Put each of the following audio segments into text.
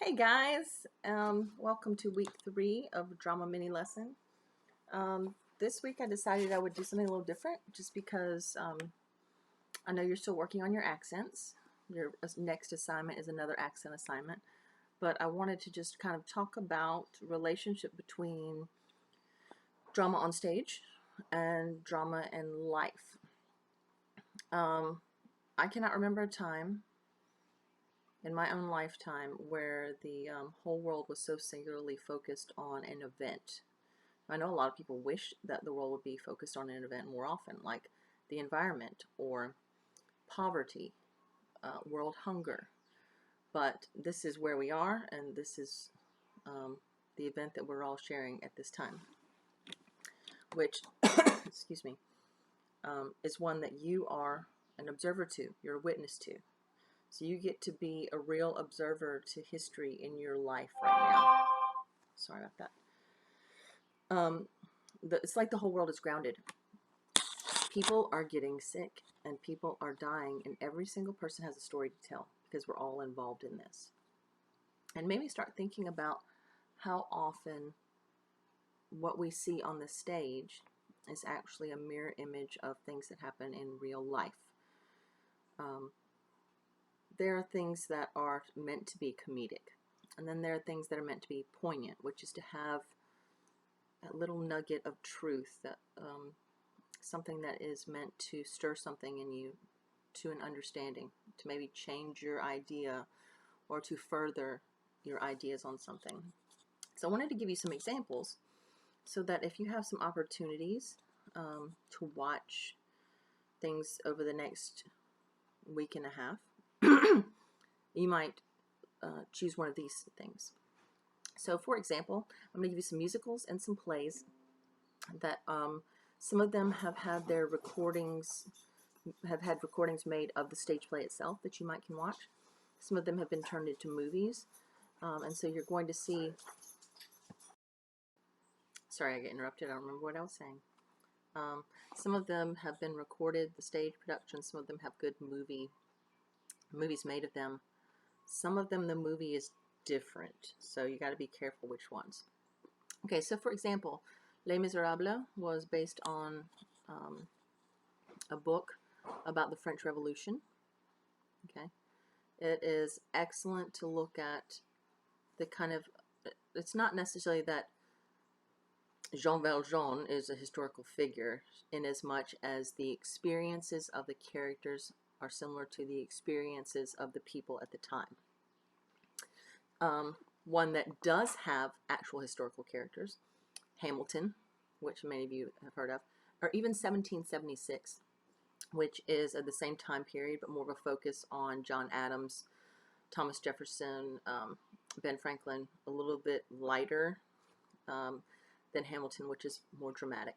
Hey guys, welcome to week 3 of Drama Mini Lesson. This week I decided I would do something a little different just because I know you're still working on your accents. Your next assignment is another accent assignment, but I wanted to just kind of talk about relationship between drama on stage and drama in life. I cannot remember a time in my own lifetime where the whole world was so singularly focused on an event. I know a lot of people wish that the world would be focused on an event more often, like the environment or poverty, world hunger. But this is where we are, and this is the event that we're all sharing at this time, which, excuse me, is one that you are an observer to, you're a witness to. So you get to be a real observer to history in your life right now. Sorry about that. It's like the whole world is grounded. People are getting sick and people are dying, and every single person has a story to tell because we're all involved in this. And maybe start thinking about how often what we see on the stage is actually a mirror image of things that happen in real life. There are things that are meant to be comedic, and then there are things that are meant to be poignant, which is to have that little nugget of truth, that something that is meant to stir something in you to an understanding, to maybe change your idea or to further your ideas on something. So I wanted to give you some examples so that if you have some opportunities to watch things over the next week and a half, you might choose one of these things. So for example, I'm going to give you some musicals and some plays that some of them have had their recordings, have had recordings made of the stage play itself that you might can watch. Some of them have been turned into movies, and so you're going to see. Sorry, I get interrupted. I don't remember what I was saying. Some of them have been recorded, the stage production. Some of them have good movies made of them. Some of them, the movie is different, so you got to be careful which ones. Okay, so for example, Les Miserables was based on a book about the French Revolution. Okay, it is excellent to look at the kind of. It's not necessarily that Jean Valjean is a historical figure in as much as the experiences of the characters are similar to the experiences of the people at the time. One that does have actual historical characters, Hamilton, which many of you have heard of, or even 1776, which is at the same time period but more of a focus on John Adams, Thomas Jefferson, Ben Franklin, a little bit lighter than Hamilton, which is more dramatic.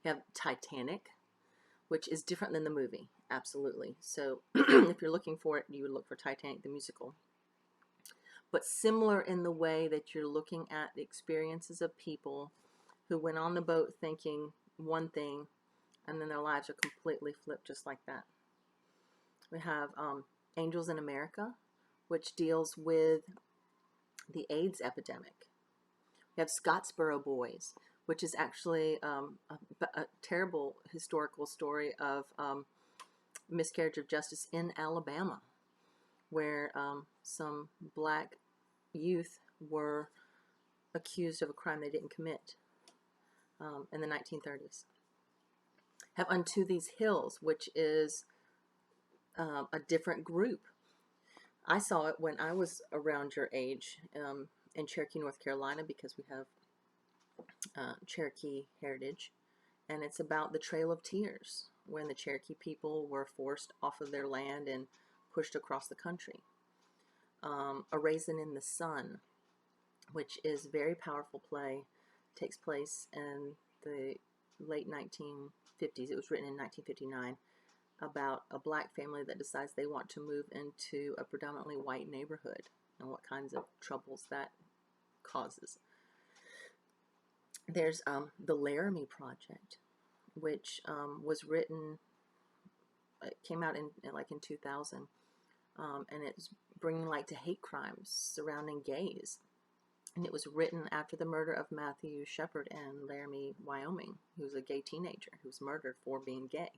You have Titanic, which is different than the movie, absolutely. So if you're looking for it, you would look for Titanic, the musical. But similar in the way that you're looking at the experiences of people who went on the boat thinking one thing, and then their lives are completely flipped just like that. We have Angels in America, which deals with the AIDS epidemic. We have Scottsboro Boys, which is actually a terrible historical story of miscarriage of justice in Alabama, where some black youth were accused of a crime they didn't commit in the 1930s. Have Unto These Hills, which is a different group. I saw it when I was around your age in Cherokee, North Carolina, because we have Cherokee heritage, and it's about the Trail of Tears, when the Cherokee people were forced off of their land and pushed across the country. A Raisin in the Sun, which is a very powerful play, takes place in the late 1950s. It was written in 1959 about a black family that decides they want to move into a predominantly white neighborhood and what kinds of troubles that causes. There's the Laramie Project, which was written, it came out in 2000, and it's bringing light to hate crimes surrounding gays. And it was written after the murder of Matthew Shepard in Laramie, Wyoming, who was a gay teenager who was murdered for being gay.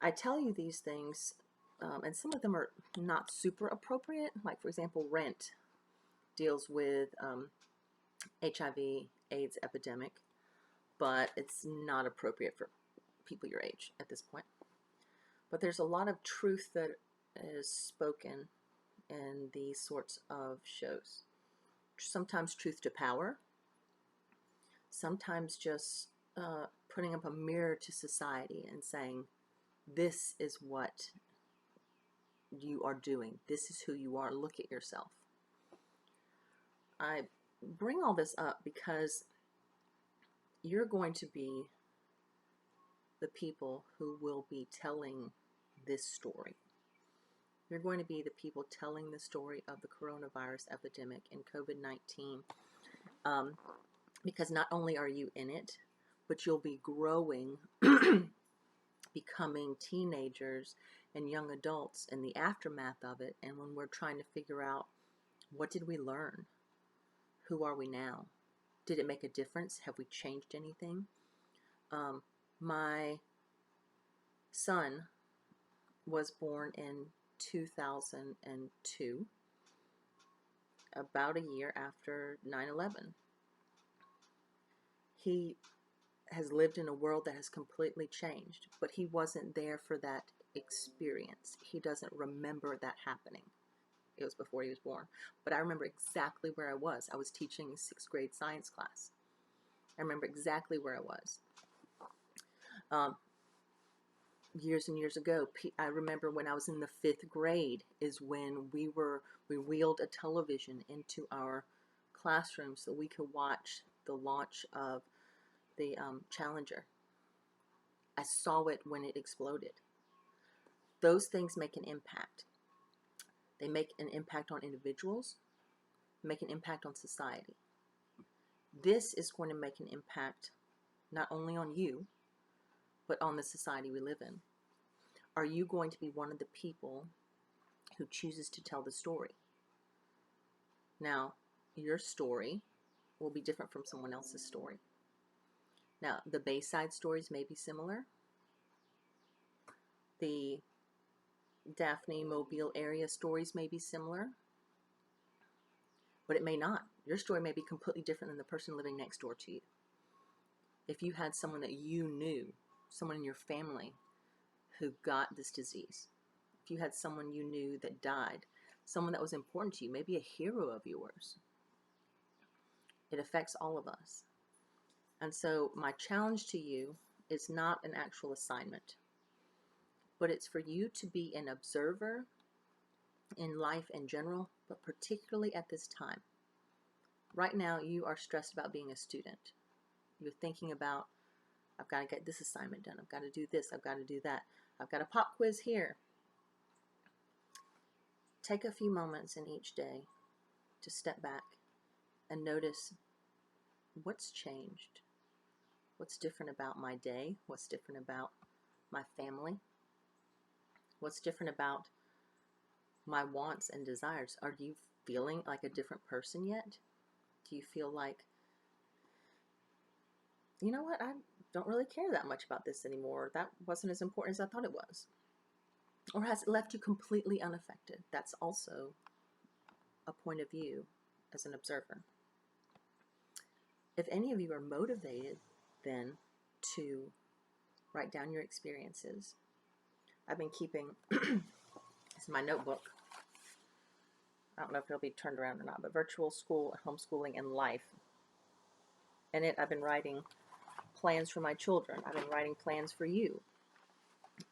I tell you these things, and some of them are not super appropriate. Like, for example, Rent deals with HIV/AIDS epidemic, but it's not appropriate for people your age at this point. But there's a lot of truth that is spoken in these sorts of shows. Sometimes truth to power, sometimes just putting up a mirror to society and saying, this is what you are doing. This is who you are. Look at yourself. I bring all this up because you're going to be the people who will be telling this story. You're going to be the people telling the story of the coronavirus epidemic and COVID-19, because not only are you in it, but you'll be growing, becoming teenagers and young adults in the aftermath of it. And when we're trying to figure out, what did we learn? Who are we now? Did it make a difference? Have we changed anything? My son was born in 2002, about a year after 9/11. He has lived in a world that has completely changed, but he wasn't there for that experience. He doesn't remember that happening. It was before he was born. But I remember exactly where I was. I was teaching a 6th grade science class. I remember exactly where I was. Years and years ago, I remember when I was in the 5th grade is when we wheeled a television into our classroom so we could watch the launch of the Challenger. I saw it when it exploded. Those things make an impact. They make an impact on individuals, make an impact on society. This is going to make an impact not only on you, but on the society we live in. Are you going to be one of the people who chooses to tell the story? Now, your story will be different from someone else's story. Now, the Bayside stories may be similar. The Daphne Mobile area stories may be similar, but it may not. Your story may be completely different than the person living next door to you. If you had someone that you knew, someone in your family who got this disease, if you had someone you knew that died, someone that was important to you, maybe a hero of yours, it affects all of us. And so my challenge to you is not an actual assignment, but it's for you to be an observer in life in general, but particularly at this time. Right now, you are stressed about being a student. You're thinking about, I've got to get this assignment done. I've got to do this. I've got to do that. I've got a pop quiz here. Take a few moments in each day to step back and notice what's changed. What's different about my day? What's different about my family? What's different about my wants and desires? Are you feeling like a different person yet? Do you feel like, you know what, I don't really care that much about this anymore. That wasn't as important as I thought it was. Or has it left you completely unaffected? That's also a point of view as an observer. If any of you are motivated then to write down your experiences, I've been keeping, this is my notebook. I don't know if it'll be turned around or not, but Virtual School, Homeschooling, and Life. In it, I've been writing plans for my children. I've been writing plans for you.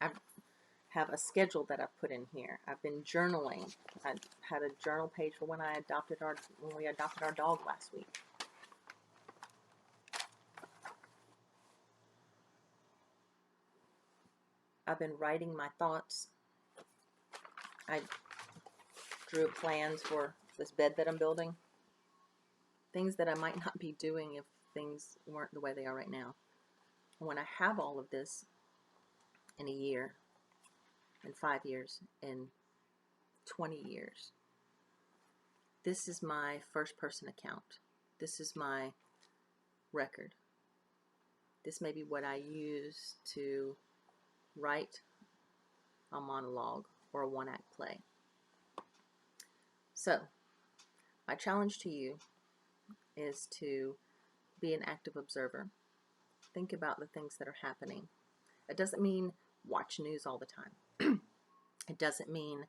I have a schedule that I've put in here. I've been journaling. I had a journal page for when we adopted our dog last week. I've been writing my thoughts. I drew plans for this bed that I'm building. Things that I might not be doing if things weren't the way they are right now. And when I have all of this in a year, in 5 years, in 20 years. This is my first person account. This is my record. This may be what I use to write a monologue or a one-act play. So, my challenge to you is to be an active observer. Think about the things that are happening. It doesn't mean watch news all the time. It doesn't mean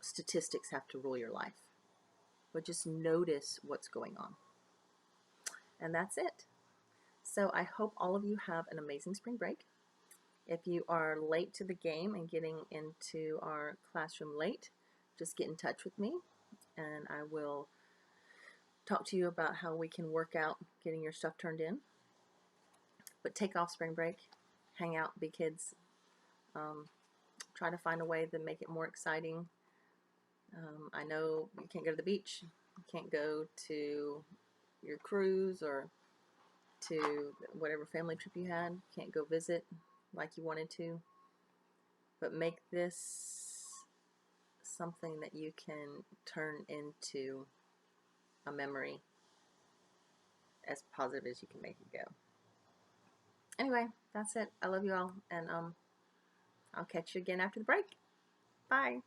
statistics have to rule your life. But just notice what's going on. And that's it. So I hope all of you have an amazing spring break. If you are late to the game and getting into our classroom late, just get in touch with me and I will talk to you about how we can work out getting your stuff turned in. But take off spring break, hang out, be kids, try to find a way to make it more exciting. I know you can't go to the beach, you can't go to your cruise or to whatever family trip you had, can't go visit like you wanted to, but make this something that you can turn into a memory as positive as you can make it go. Anyway, that's it. I love you all, and I'll catch you again after the break. Bye.